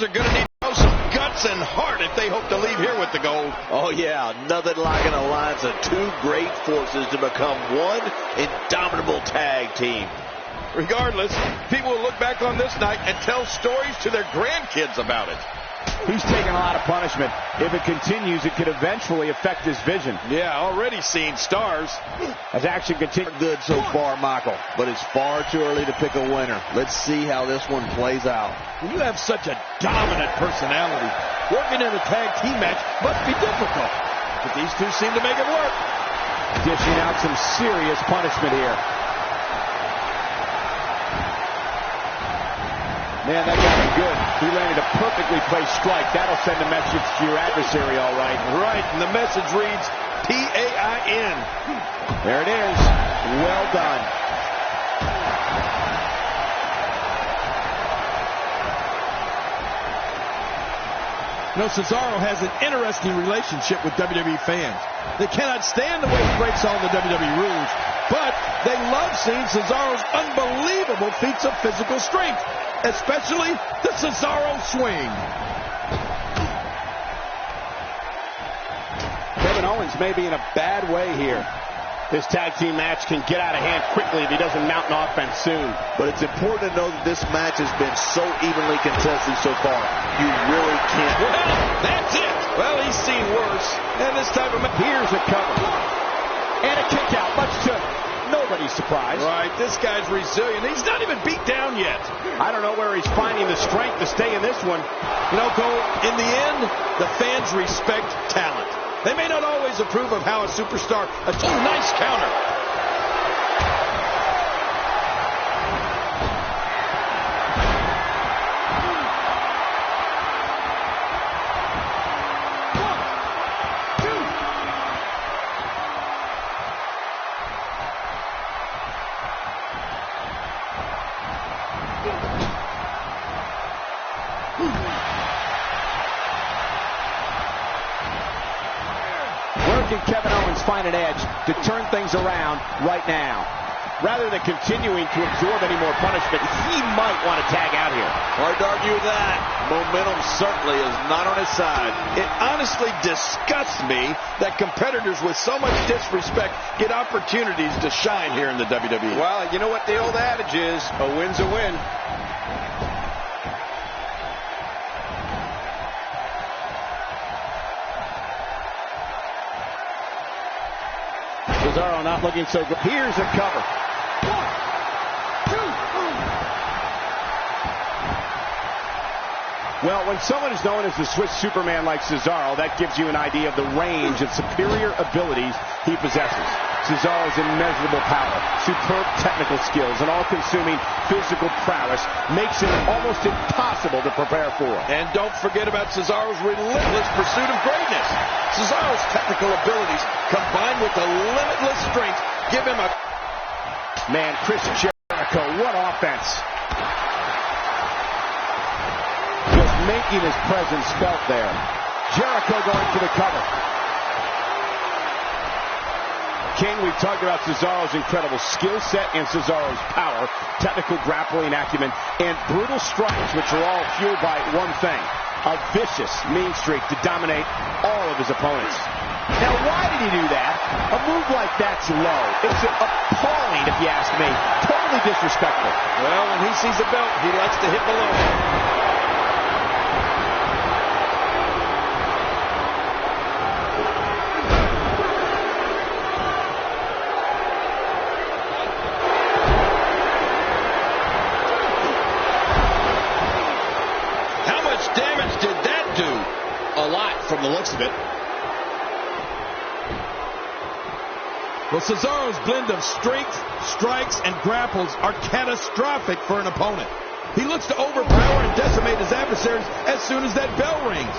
are going to need some guts and heart if they hope to leave here with the gold. Oh, yeah, nothing like an alliance of two great forces to become one indomitable tag team. Regardless, people will look back on this night and tell stories to their grandkids about it. He's taking a lot of punishment. If it continues, it could eventually affect his vision. Yeah, already seeing stars. As action continues. Good so far, Michael, but it's far too early to pick a winner. Let's see how this one plays out. When you have such a dominant personality, working in a tag team match must be difficult. But these two seem to make it work. Dishing out some serious punishment here. Man, that got him good. He landed a perfectly placed strike. That'll send a message to your adversary, all right. Right, and the message reads P-A-I-N. There it is. Well done. You know, Cesaro has an interesting relationship with WWE fans. They cannot stand the way he breaks all the WWE rules, but they love seeing Cesaro's unbelievable feats of physical strength, especially the Cesaro swing. Kevin Owens may be in a bad way here. This tag team match can get out of hand quickly if he doesn't mount an offense soon. But it's important to know that this match has been so evenly contested so far. You really can't. Well, that's it. Well, he's seen worse. And this type of match. Here's a cover. And a kick out, much to nobody's surprise. Right, this guy's resilient. He's not even beat down yet. I don't know where he's finding the strength to stay in this one. You know, Cole, in the end, the fans respect talent. They may not always approve of how a superstar achieves. Oh, nice counter. Can Kevin Owens find an edge to turn things around right now? Rather than continuing to absorb any more punishment, he might want to tag out here. Hard to argue with that. Momentum certainly is not on his side. It honestly disgusts me that competitors with so much disrespect get opportunities to shine here in the WWE. Well, you know what the old adage is, a win's a win. Cesaro not looking so good. Here's a cover. 1, 2. Well, when someone is known as the Swiss Superman like Cesaro, that gives you an idea of the range of superior abilities he possesses. Cesaro's immeasurable power, superb technical skills, and all-consuming physical prowess makes him almost impossible to prepare for. And don't forget about Cesaro's relentless pursuit of greatness. Cesaro's technical abilities, combined with the limitless strength, give him a... Man, Chris JeriKO, what offense. Just making his presence felt there. JeriKO going for the cover. King, we've talked about Cesaro's incredible skill set and Cesaro's power, technical grappling acumen, and brutal strikes, which are all fueled by one thing, a vicious mean streak to dominate all of his opponents. Now, why did he do that? A move like that's low. It's appalling, if you ask me. Totally disrespectful. Well, when he sees a belt, he likes to hit below. Damage did that do? A lot from the looks of it. Well, Cesaro's blend of strength, strikes, and grapples are catastrophic for an opponent. He looks to overpower and decimate his adversaries as soon as that bell rings.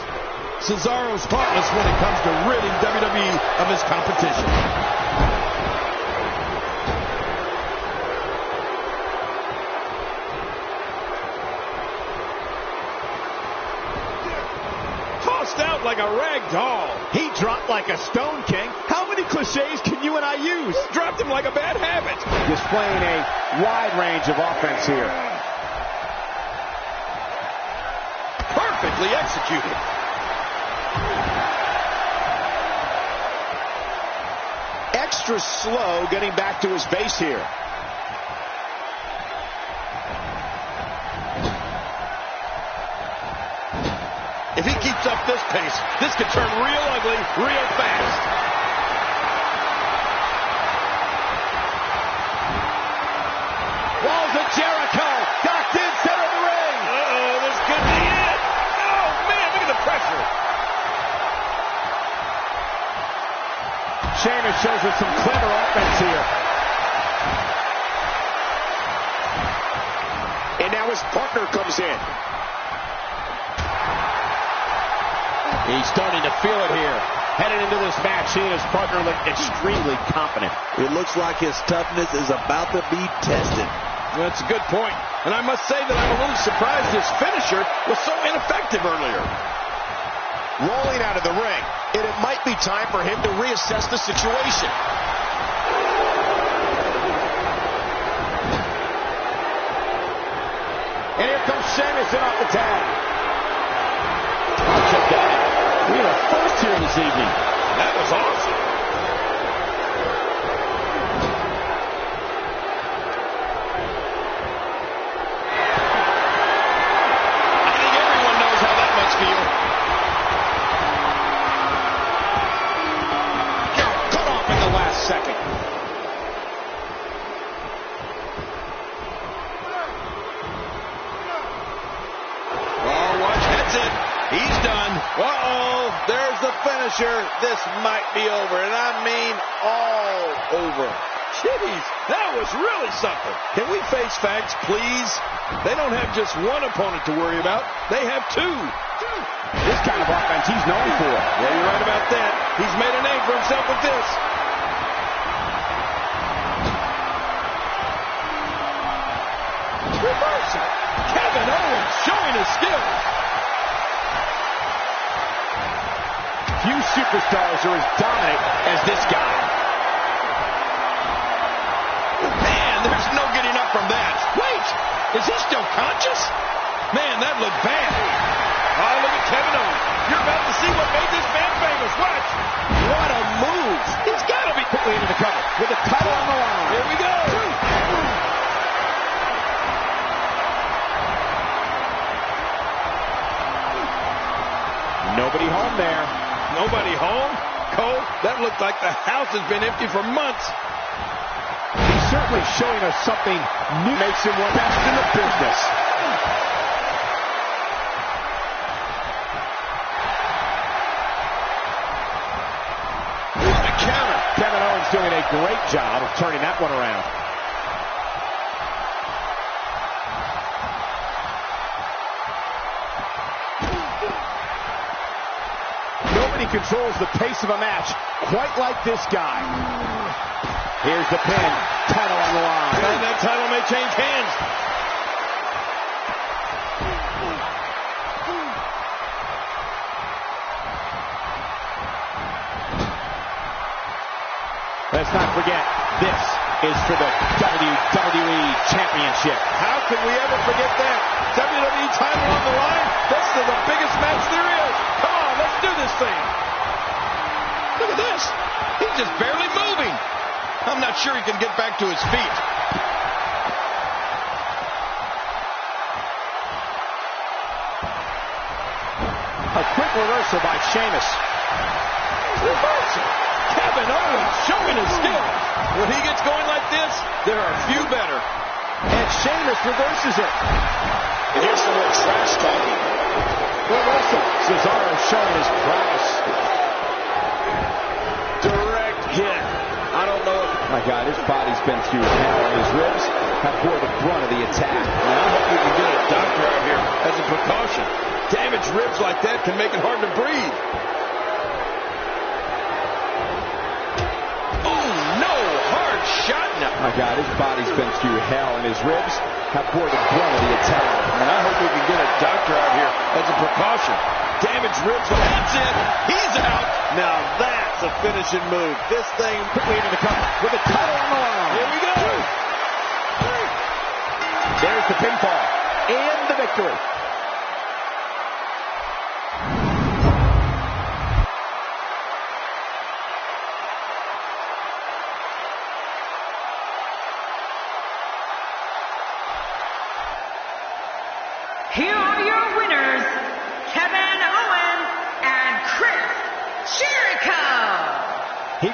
Cesaro's heartless when it comes to ridding WWE of his competition. Out like a rag doll. He dropped like a stone, King. How many cliches can you and I use? Dropped him like a bad habit. Displaying a wide range of offense here. Perfect. beautifully executed. Extra slow getting back to his base here. If he keeps up this pace, this could turn real ugly real fast. Walls of jeriKO, docked in center of the ring. Uh-oh, this could be it. Oh, man, look at the pressure. Sheamus shows us some clever offense here. And now his partner comes in. He's starting to feel it here. Headed into this match, he and his partner look extremely confident. It looks like his toughness is about to be tested. That's a good point. And I must say that I'm a little surprised his finisher was so ineffective earlier. Rolling out of the ring, and it might be time for him to reassess the situation. And here comes Sheamus in off the tag. Oh, check that out. We have a first here this evening. That was awesome. I think everyone knows how that must feel. Cut off in the last second. Oh, watch, that's it. He's done. Uh-oh, there's the finisher. This might be over, and I mean all over. Jeez, that was really something. Can we face facts, please? They don't have just one opponent to worry about. They have two. This kind of offense he's known for. Yeah, you're right about that. He's made a name for himself with this. Reversal. Kevin Owens showing his skills. Few superstars are as dominant as this guy. Man, there's no getting up from that. Wait, is he still conscious? Man, that looked bad. Oh, look at Kevin Owens. You're about to see what made this man famous. Watch. What a move. He's got to be Quickly into the cover with the title on the line. Here we go. Nobody home there. Nobody home? Cole, that looked like the house has been empty for months. He's certainly showing us something new. Makes him one best in the business. What a counter. Kevin Owens doing a great job of turning that one around. Nobody controls the pace of a match quite like this guy. Here's the pin. Title on the line. And that title may change hands. Let's not forget, this is for the WWE Championship. How can we ever forget that? WWE title on the line? This is the biggest match there is. Come on, let's do this thing. Look at this. He's just barely moving. I'm not sure he can get back to his feet. A quick reversal by Sheamus. Reversal. Kevin Owens showing his skill. When he gets going like this, there are few better. And Sheamus reverses it. And here's some more trash talking. Reversal. Cesaro showing his prowess. Direct hit. I don't know if... My God, his body's been through hell, and his ribs have bore the brunt of the attack. And I hope we can get a doctor out here as a precaution. Damaged ribs like that can make it hard to breathe. Oh, no. Hard shot now. My God, his body's been through hell, and his ribs have bore the brunt of the attack. And I hope we can get a doctor out here as a precaution. Damaged ribs. That's it. He's out. Now that's a finishing move. This thing Quickly into the cover with the title on the line. Here we go. There's the pinfall and the victory.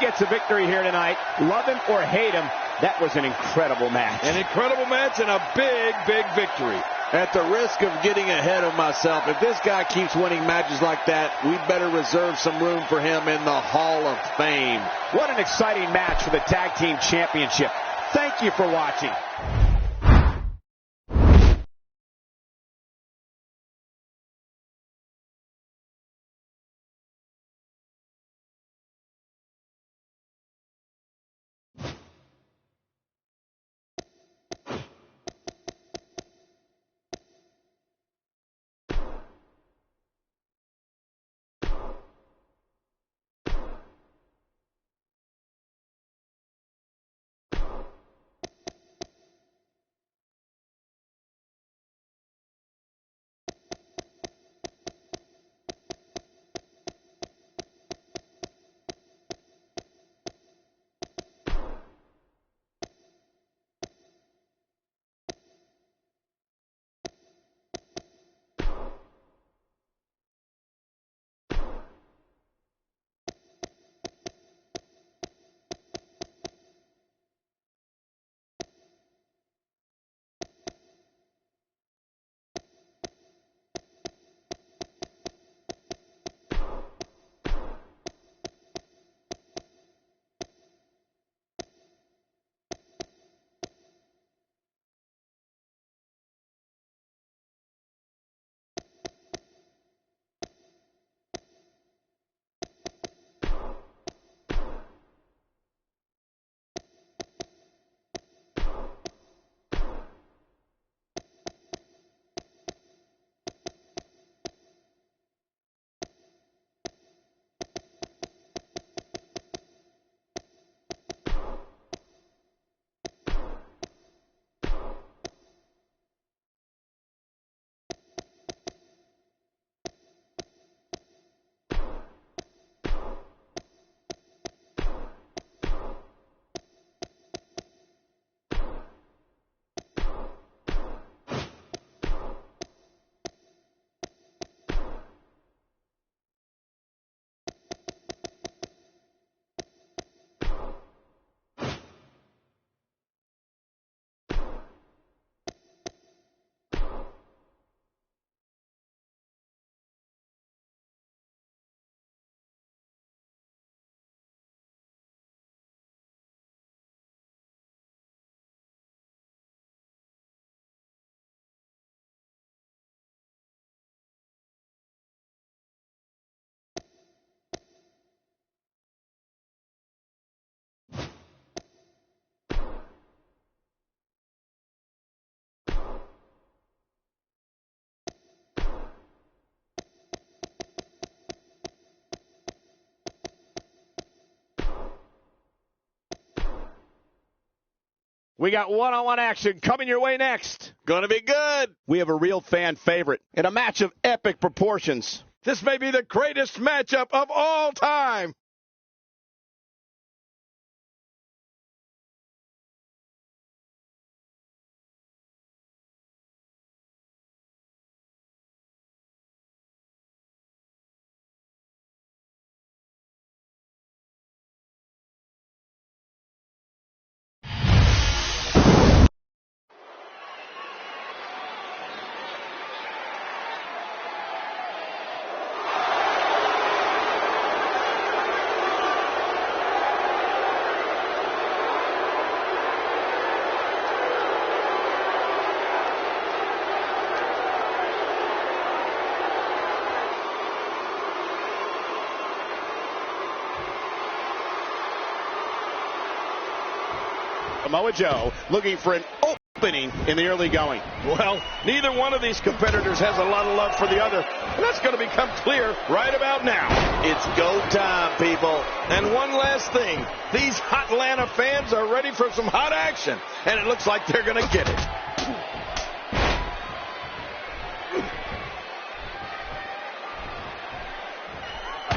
gets a victory here tonight. Love him or hate him, that was an incredible match. An incredible match and a big, big victory. At the risk of getting ahead of myself, if this guy keeps winning matches like that, we better reserve some room for him in the Hall of Fame. What an exciting match for the Tag Team Championship. Thank you for watching. We got one-on-one action coming your way next. Gonna be good. We have a real fan favorite in a match of epic proportions. This may be the greatest matchup of all time. Samoa Joe looking for an opening in the early going. Well, neither one of these competitors has a lot of love for the other. And that's going to become clear right about now. It's go time, people. And one last thing. These hot Atlanta fans are ready for some hot action. And it looks like they're going to get it.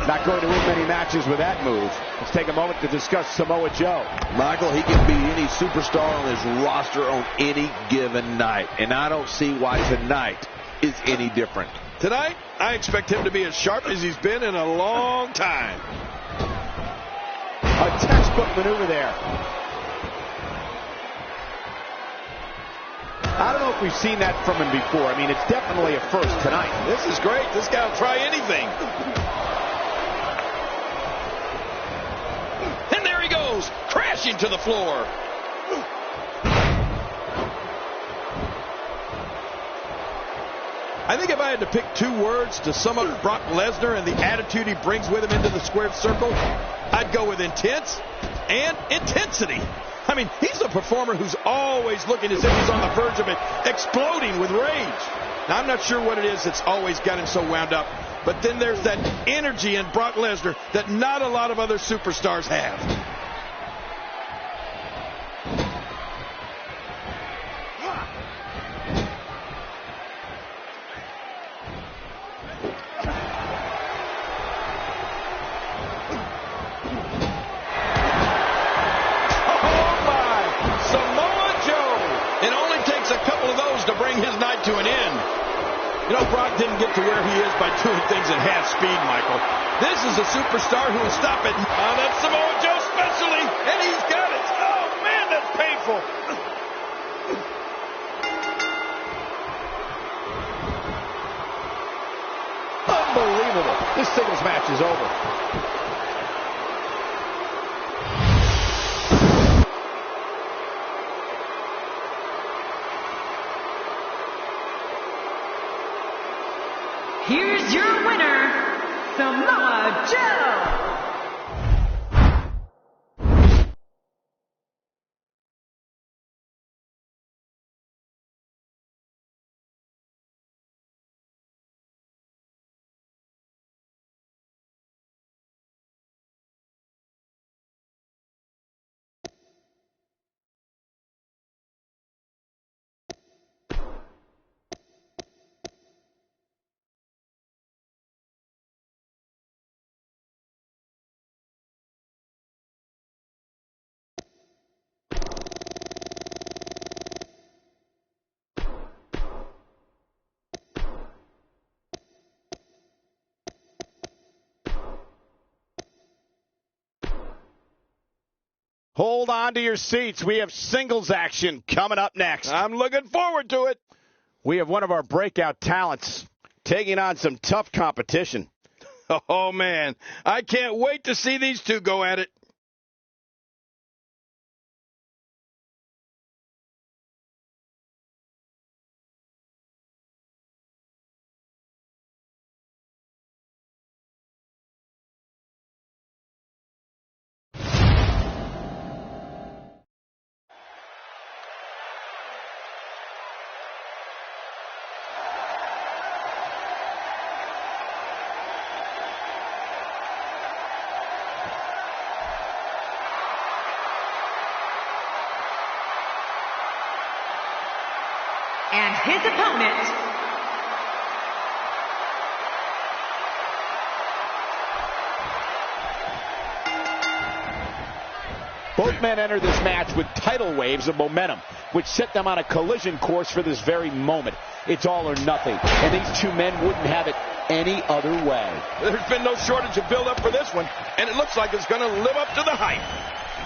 Not going to win many matches with that move. Let's take a moment to discuss Samoa Joe. Michael, he can beat any superstar on his roster on any given night. And I don't see why tonight is any different. Tonight, I expect him to be as sharp as he's been in a long time. A textbook maneuver there. I don't know if we've seen that from him before. I mean, it's definitely a first tonight. This is great. This guy will try anything. And there he goes, crashing to the floor. I think if I had to pick 2 words to sum up Brock Lesnar and the attitude he brings with him into the squared circle, I'd go with intense and intensity. I mean, he's a performer who's always looking as if he's on the verge of it, exploding with rage. Now, I'm not sure what it is that's always got him so wound up, but then there's that energy in Brock Lesnar that not a lot of other superstars have. To an end. You know, Brock didn't get to where he is by doing things at half speed, Michael. This is a superstar who will stop it. Oh, that's Samoa Joe specially, and he's got it. Oh, man, that's painful. Unbelievable. This singles match is over. Here's your winner, Samoa Joe. Hold on to your seats. We have singles action coming up next. I'm looking forward to it. We have one of our breakout talents taking on some tough competition. Oh, man. I can't wait to see these two go at it. And his opponent, both men enter this match with tidal waves of momentum, which set them on a collision course for this very moment. It's all or nothing, and these two men wouldn't have it any other way. There's been no shortage of build-up for this one, and it looks like it's going to live up to the hype.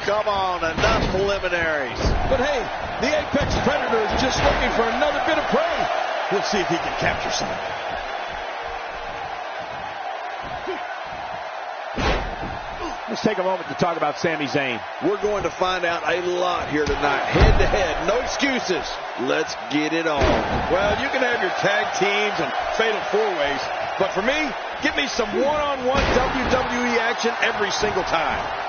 Come on, enough preliminaries. But hey, the Apex Predator is just looking for another bit of prey. We'll see if he can capture some. Let's take a moment to talk about Sami Zayn. We're going to find out a lot here tonight. Head-to-head, no excuses. Let's get it on. Well, you can have your tag teams and fatal four-ways, but for me, give me some one-on-one WWE action every single time.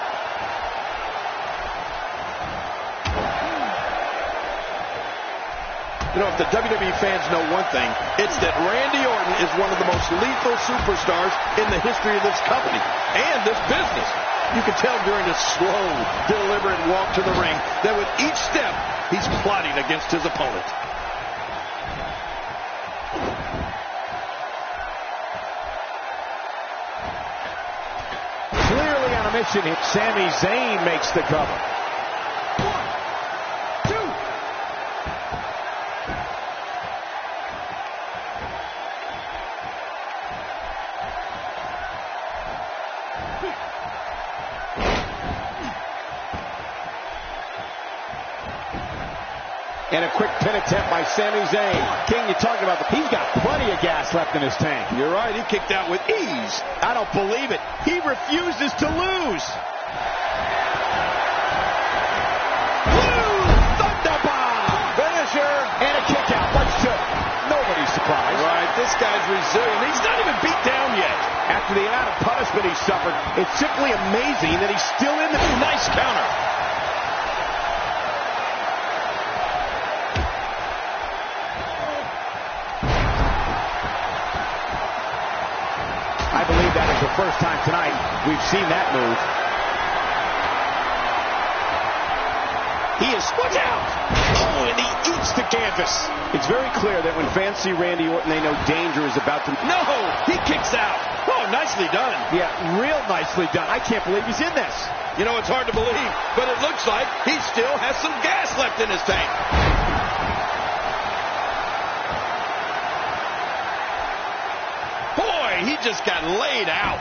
You know, if the WWE fans know one thing, it's that Randy Orton is one of the most lethal superstars in the history of this company and this business. You can tell during his slow, deliberate walk to the ring that with each step, he's plotting against his opponent. Clearly on a mission, Sami Zayn makes the cover. And a quick pin attempt by Sami Zayn. King, you talking about he's got plenty of gas left in his tank. You're right, he kicked out with ease. I don't believe it. He refuses to lose. Finisher. And a kick out. Let's show. Nobody's surprised. Right, this guy's resilient. He's not even beat down yet. After the amount of punishment he suffered, it's simply amazing that he's still in the... Nice counter. I believe that is the first time tonight we've seen that move. He is, watch out! Oh, and he eats the canvas. It's very clear that when fans see Randy Orton, they know danger is about to... No, he kicks out. Oh, nicely done. Yeah, real nicely done. I can't believe he's in this. You know, it's hard to believe, but it looks like he still has some gas left in his tank. Boy, he just got laid out.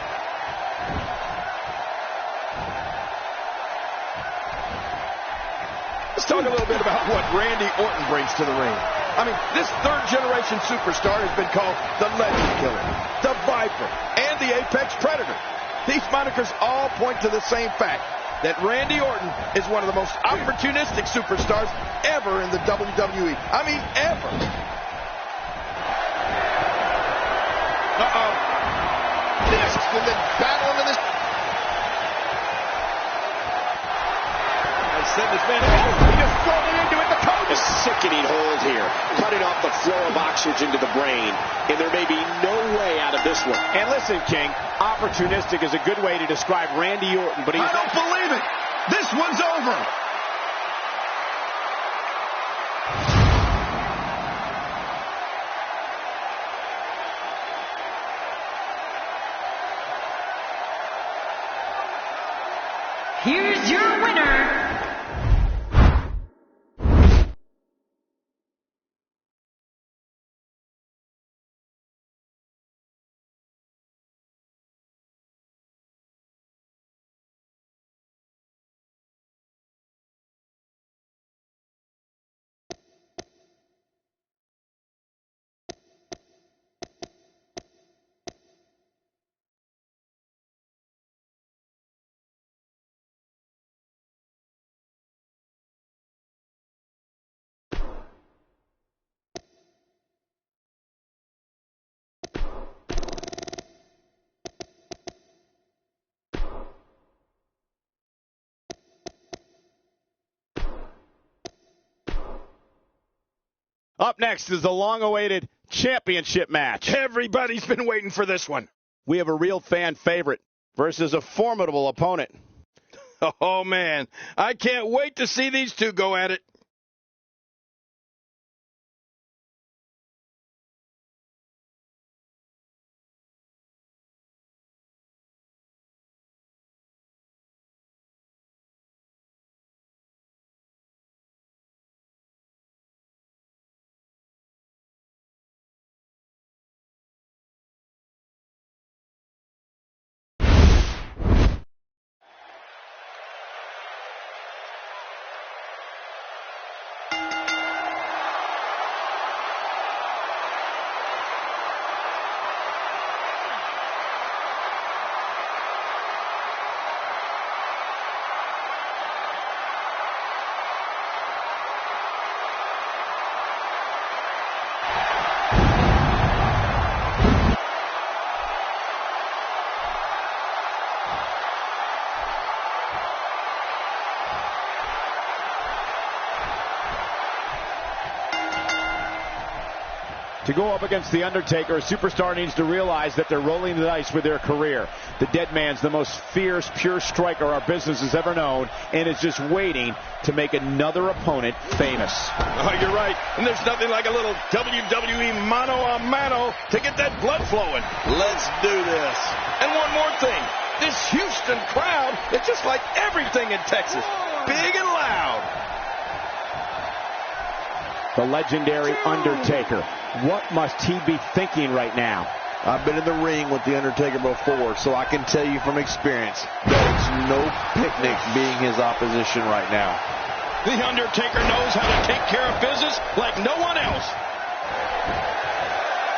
Let's talk a little bit about what Randy Orton brings to the ring. I mean, this third-generation superstar has been called the Legend Killer, the Viper, and the Apex Predator. These monikers all point to the same fact, that Randy Orton is one of the most opportunistic superstars ever in the WWE. I mean, ever. Discs and then battle into this. Send this man out. He just thrown it into it. The coach. A sickening hold here, cutting off the flow of oxygen to the brain, and there may be no way out of this one. And listen, King, opportunistic is a good way to describe Randy Orton, but he's... I don't believe it. This one's over. Here's your winner, Up next is the long-awaited championship match. Everybody's been waiting for this one. We have a real fan favorite versus a formidable opponent. Oh, man. I can't wait to see these two go at it. To go up against The Undertaker, a superstar needs to realize that they're rolling the dice with their career. The dead man's the most fierce, pure striker our business has ever known, and is just waiting to make another opponent famous. Oh, you're right. And there's nothing like a little WWE mano-a-mano to get that blood flowing. Let's do this. And one more thing. This Houston crowd is just like everything in Texas. Big and loud. The legendary Undertaker. What must he be thinking right now? I've been in the ring with The Undertaker before, so I can tell you from experience that it's no picnic being his opposition right now. The Undertaker knows how to take care of business like no one else.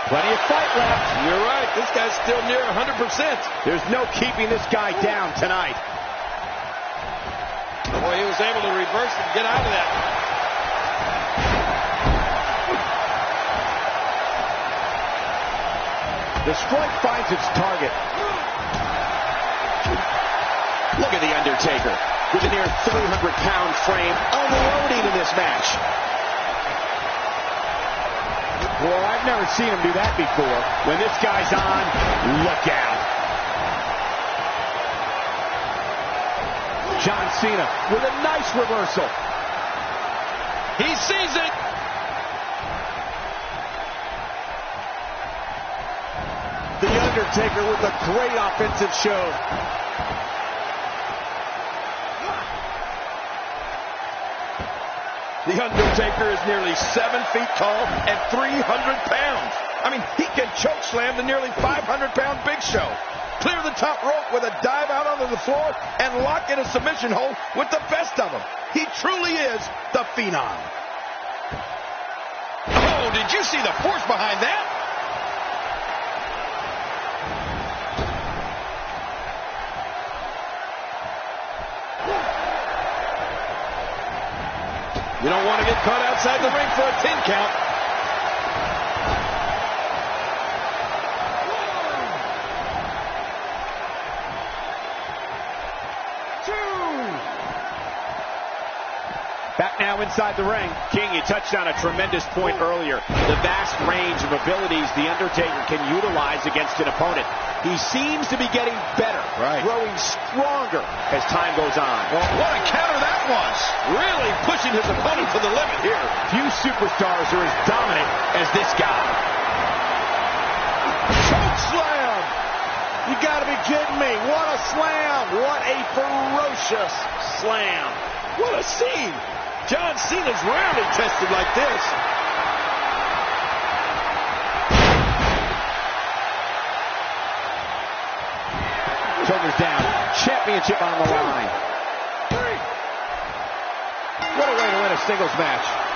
Plenty of fight left. You're right. This guy's still near 100%. There's no keeping this guy down tonight. Boy, he was able to reverse and get out of that. The strike finds its target. Look at The Undertaker with a near 300-pound frame unloading in this match. Boy, I've never seen him do that before. When this guy's on, look out. John Cena with a nice reversal. He sees it. The Undertaker with a great offensive show. The Undertaker is nearly 7 feet tall and 300 pounds. I mean, he can choke slam the nearly 500-pound Big Show. Clear the top rope with a dive out onto the floor and lock in a submission hold with the best of them. He truly is the Phenom. Oh, did you see the force behind that? You don't want to get caught outside the ring for a 10 count. Back now inside the ring. King, you touched on a tremendous point earlier. The vast range of abilities The Undertaker can utilize against an opponent. He seems to be getting better, growing stronger as time goes on. Well, what a counter that was. Really pushing his opponent to the limit here. Few superstars are as dominant as this guy. Choke slam! You gotta be kidding me. What a slam! What a ferocious slam. What a scene. John Cena's rarely tested like this. Shoulders down. Championship on the line. What a way to win a singles match.